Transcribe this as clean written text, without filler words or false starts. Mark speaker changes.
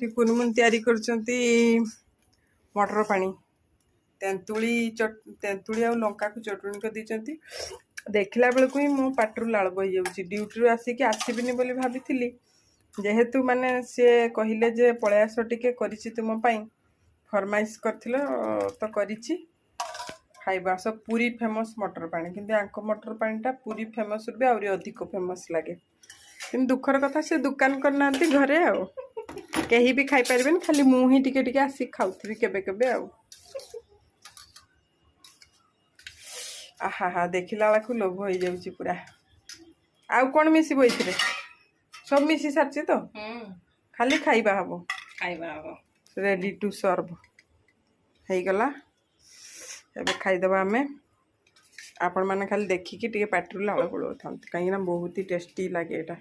Speaker 1: कुनमुन तैयारी करचंती मटर पानी तेंतुली आ लंका को चटणी कर दीचंती। देखला बेल को ही मो पाटरू लाल बही जाउची। ड्यूटी आसिक आसबिनी बोली भाभी जेहेतु माने सी कहले जे पळै आस टिके करिछि तुम पाई फरमाइश करथिलो तो करिछि खाइबा। सब पूरी फेमस मटर पानी किंतु आंक मटर पानीटा पूरी फेमस भी आउरी अधिक फेमस लगे। किंतु दुखर कथा से दुकान करना घरे आउ कहीं भी खाई पारबेन खाली मु ही टिके टिके आसी खाउथि केबे केबे आउ। आहा हा देखिला बेलू लोभ हो जाउची पूरा। आउ कौन मिसी इथिरे सब मिसी सारछि तो खाली खाइबा हबो रेडी टू सर्व हो गला। एबे खाइदबा आमे आपण माने खाली देखिकी टिके पाटरू लाल पड़ो था कहीं बहुत ही टेस्टी लगे एटा।